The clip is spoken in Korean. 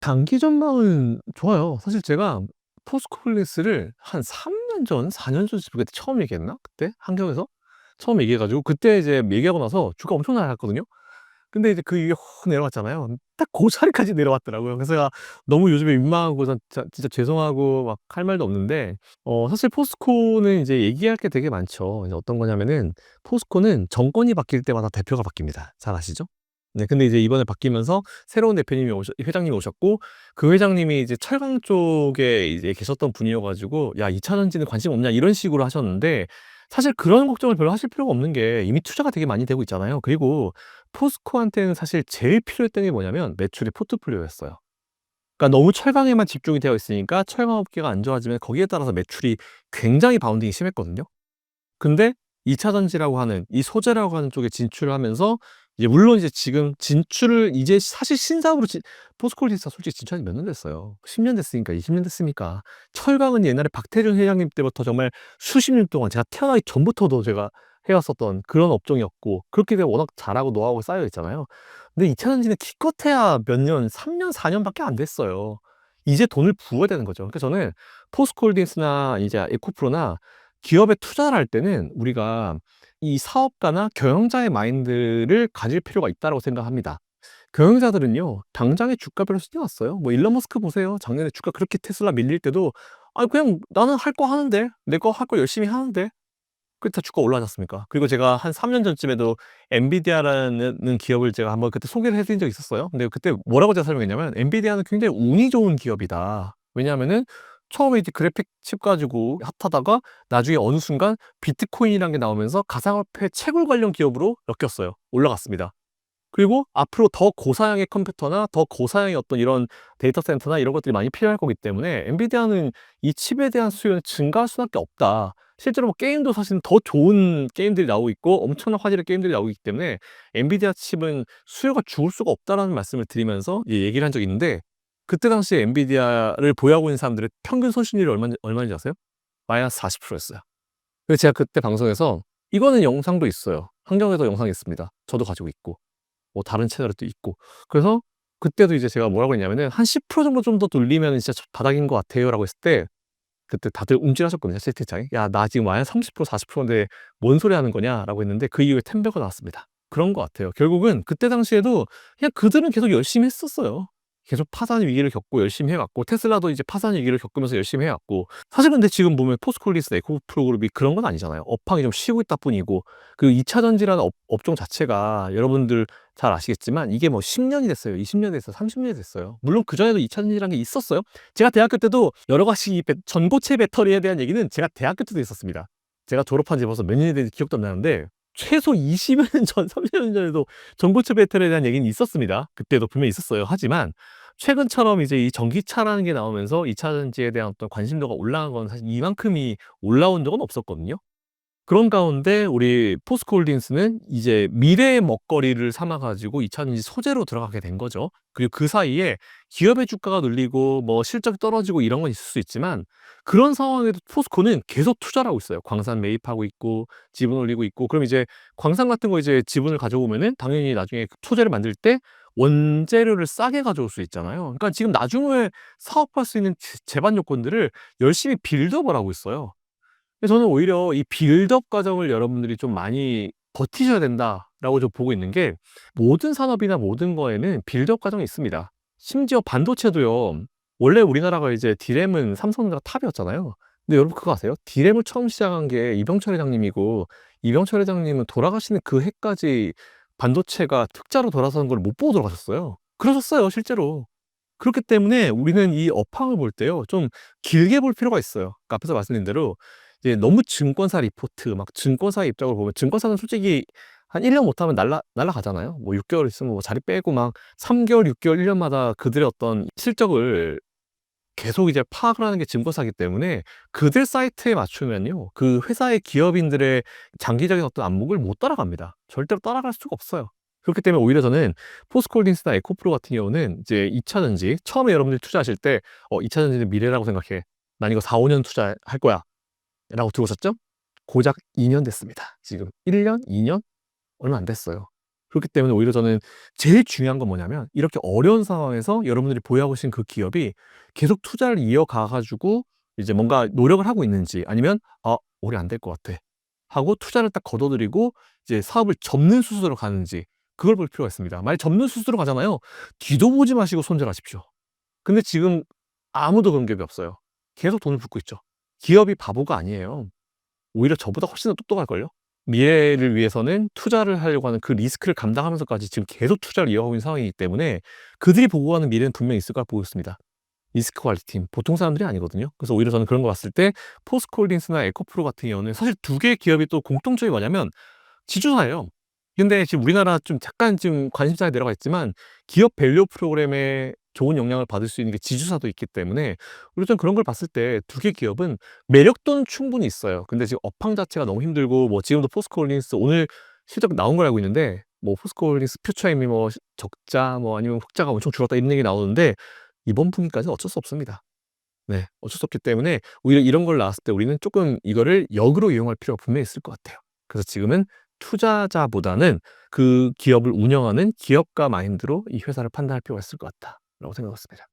단기 전망은 좋아요. 사실 제가 포스코홀딩스를 한 3년 전, 4년 전쯤 그때 처음 얘기했나? 그때 한경에서 처음 얘기해 가지고 그때 이제 얘기하고 나서 주가 엄청 날아갔거든요. 근데 이제 그 이후에 확 내려왔잖아요. 딱 고 자리까지 내려왔더라고요. 그래서 제가 너무 요즘에 민망하고 진짜 죄송하고 막 할 말도 없는데, 사실 포스코는 이제 얘기할 게 되게 많죠. 이제 어떤 거냐면은 포스코는 정권이 바뀔 때마다 대표가 바뀝니다. 잘 아시죠? 네, 근데 이제 이번에 바뀌면서 새로운 대표님이 회장님이 오셨고, 그 회장님이 이제 철강 쪽에 이제 계셨던 분이어 가지고 "야, 2차 전지는 관심 없냐?" 이런 식으로 하셨는데, 사실 그런 걱정을 별로 하실 필요가 없는 게 이미 투자가 되게 많이 되고 있잖아요. 그리고 포스코한테는 사실 제일 필요했던 게 뭐냐면 매출의 포트폴리오였어요. 그러니까 너무 철강에만 집중이 되어 있으니까 철강 업계가 안 좋아지면 거기에 따라서 매출이 굉장히 바운딩이 심했거든요. 근데 2차 전지라고 하는 이 소재라고 하는 쪽에 진출을 하면서, 이제 물론 이제 지금 진출을 이제 사실 신사업으로 포스코홀딩스가 솔직히 진출한 지 몇 년 됐어요. 10년 됐으니까, 20년 됐습니까? 철강은 옛날에 박태준 회장님 때부터 정말 수십 년 동안 제가 태어나기 전부터도 제가 해 왔었던 그런 업종이었고, 그렇게 되면 워낙 잘하고 노하우가 쌓여 있잖아요. 근데 2차 전지는 기껏해야 몇 년, 3년, 4 년밖에 안 됐어요. 이제 돈을 부어야 되는 거죠. 그러니까 저는 포스코홀딩스나 이제 에코프로나 기업에 투자를 할 때는 우리가 이 사업가나 경영자의 마인드를 가질 필요가 있다고 생각합니다. 경영자들은요, 당장의 주가별로 신경 안 써요. 뭐 일론 머스크 보세요. 작년에 주가 그렇게 테슬라 밀릴 때도 "아, 그냥 나는 할 거 하는데. 내 거 할 거 열심히 하는데." 그때 주가 올라가지 않습니까? 그리고 제가 한 3년 전쯤에도 엔비디아라는 기업을 제가 한번 그때 소개를 해 드린 적이 있었어요. 근데 그때 뭐라고 제가 설명했냐면 "엔비디아는 굉장히 운이 좋은 기업이다." 왜냐하면은 처음에 이제 그래픽 칩 가지고 핫하다가 나중에 어느 순간 비트코인이라는 게 나오면서 가상화폐 채굴 관련 기업으로 엮였어요. 올라갔습니다. 그리고 앞으로 더 고사양의 컴퓨터나 더 고사양의 어떤 이런 데이터 센터나 이런 것들이 많이 필요할 거기 때문에 엔비디아는 이 칩에 대한 수요는 증가할 수밖에 없다. 실제로 뭐 게임도 사실은 더 좋은 게임들이 나오고 있고 엄청난 화질의 게임들이 나오고 있기 때문에 엔비디아 칩은 수요가 죽을 수가 없다라는 말씀을 드리면서 얘기를 한 적이 있는데, 그때 당시에 엔비디아를 보유하고 있는 사람들의 평균 손실률이 얼마인지 아세요? 마이너스 40% 였어요. 그래서 제가 그때 방송에서 이거는 영상도 있어요. 환경에도 영상이 있습니다. 저도 가지고 있고. 뭐 다른 채널에도 있고. 그래서 그때도 이제 제가 뭐라고 했냐면은 "한 10% 정도 좀 더 눌리면은 진짜 바닥인 것 같아요."라고 했을 때, 그때 다들 움찔하셨거든요, 채팅창에. "야, 나 지금 마이너스 30% 40% 인데 뭔 소리 하는 거냐?"라고 했는데, 그 이후에 템베가 나왔습니다. 그런 것 같아요. 결국은 그때 당시에도 그냥 그들은 계속 열심히 했었어요. 계속 파산 위기를 겪고 열심히 해 왔고, 테슬라도 이제 파산 위기를 겪으면서 열심히 해 왔고. 사실 근데 지금 보면 포스코홀딩스, 에코프로그룹이 그런 건 아니잖아요. 업황이 좀 쉬고 있다 뿐이고, 그 2차 전지라는 업종 자체가 여러분들 잘 아시겠지만 이게 뭐 10 년이 됐어요. 20 년이 됐어요. 30 년이 됐어요. 물론 그전에도 2차 전지라는 게 있었어요. 제가 대학교 때도 여러 가지 이 전고체 배터리에 대한 얘기는 제가 대학교 때도 있었습니다. 제가 졸업한 지 벌써 몇 년이 됐는지 기억도 안 나는데 최소 20여 년 전, 30여 년 전에도 전고체 배터리에 대한 얘기는 있었습니다. 그때도 분명히 있었어요. 하지만 최근처럼 이제 이 전기차라는 게 나오면서 2차 전지에 대한 어떤 관심도가 올라간 건 사실 이만큼이 올라온 적은 없었거든요. 그런 가운데 우리 포스코홀딩스는 이제 미래의 먹거리를 삼아 가지고 2차 전지 소재로 들어가게 된 거죠. 그리고 그 사이에 기업의 주가가 눌리고 뭐 실적이 떨어지고 이런 건 있을 수 있지만, 그런 상황에도 포스코는 계속 투자를 하고 있어요. 광산 매입하고 있고 지분 올리고 있고. 그럼 이제 광산 같은 거 이제 지분을 가져오면은 당연히 나중에 그 소재를 만들 때 원재료를 싸게 가져올 수 있잖아요. 그러니까 지금 나중에 사업할 수 있는 제반 요건들을 열심히 빌드업을 하고 있어요. 근데 저는 오히려 이 빌드업 과정을 여러분들이 좀 많이 버티셔야 된다라고 좀 보고 있는 게, 모든 산업이나 모든 거에는 빌드업 과정이 있습니다. 심지어 반도체도요. 원래 우리나라가 이제 디램은 삼성전자가 탑이었잖아요. 근데 여러분 그거 아세요? 디램을 처음 시작한 게 이병철 회장님이고, 이병철 회장님은 돌아가시는 그 해까지 반도체가 흑자로 돌아서는 걸 못 보고 돌아가셨어요. 그러셨어요, 실제로. 그렇기 때문에 우리는 이 업황을 볼 때요, 좀 길게 볼 필요가 있어요. 그러니까 앞에서 말씀드린 대로 이제 너무 증권사 리포트, 막 증권사의 입장을 보면, 증권사는 솔직히 한 1년 못하면 날라가잖아요. 뭐 6개월 있으면 뭐 자리 빼고 막 3개월, 6개월, 1년마다 그들의 어떤 실적을 계속 이제 파악을 하는 게 증권사이기 때문에 그들 사이트에 맞추면요, 그 회사의 기업인들의 장기적인 어떤 안목을 못 따라갑니다. 절대로 따라갈 수가 없어요. 그렇기 때문에 오히려 저는 포스코홀딩스나 에코프로 같은 경우는 이제 2차 전지 처음에 여러분들이 투자하실 때 2차 전지는 미래라고 생각해. 난 이거 4-5년 투자할 거야. 라고 들어오셨죠? 고작 2년 됐습니다. 지금 1년, 2년 얼마 안 됐어요. 그렇기 때문에 오히려 저는 제일 중요한 건 뭐냐면 이렇게 어려운 상황에서 여러분들이 보유하고 계신 그 기업이 계속 투자를 이어가 가지고 이제 뭔가 노력을 하고 있는지 아니면 '아 올해 안 될 것 같아.' 하고 투자를 딱 거둬들이고 이제 사업을 접는 수순으로 가는지 그걸 볼 필요가 있습니다. 만약 접는 수순으로 가잖아요. 뒤도 보지 마시고 손절하십시오. 근데 지금 아무도 그런 기업이 없어요. 계속 돈을 붓고 있죠. 기업이 바보가 아니에요. 오히려 저보다 훨씬 더 똑똑할걸요? 미래를 위해서는 투자를 하려고 하는 그 리스크를 감당하면서까지 지금 계속 투자를 이어가고 있는 상황이기 때문에 그들이 보고 가는 미래는 분명히 있을 거라 보고 있습니다. 리스크 관리팀 보통 사람들이 아니거든요. 그래서 오히려 저는 그런 거 봤을 때 포스코홀딩스나 에코프로 같은 경우는 사실 두 개의 기업이 또 공통점이 뭐냐면 지주사예요. 근데 지금 우리나라 좀 잠깐 지금 관심사에 내려가 있지만 기업 밸류 프로그램에 좋은 영향을 받을 수 있는 게 지주사도 있기 때문에 우리 좀 그런 걸 봤을 때 두 개 기업은 매력도는 충분히 있어요. 근데 지금 업황 자체가 너무 힘들고 뭐 지금도 포스코홀딩스 오늘 실적 나온 걸 알고 있는데 뭐 포스코홀딩스 퓨처임이 뭐 적자 뭐 아니면 흑자가 엄청 줄었다 이런 얘기 나오는데 이번 분기까지는 어쩔 수 없습니다. 네. 어쩔 수 없기 때문에 오히려 이런 걸 나왔을 때 우리는 쪼끔 이거를 역으로 이용할 필요가 분명히 있을 것 같아요. 그래서 지금은 투자자보다는 그 기업을 운영하는 기업가 마인드로 이 회사를 판단할 필요가 있을 것 같다라고 생각했습니다.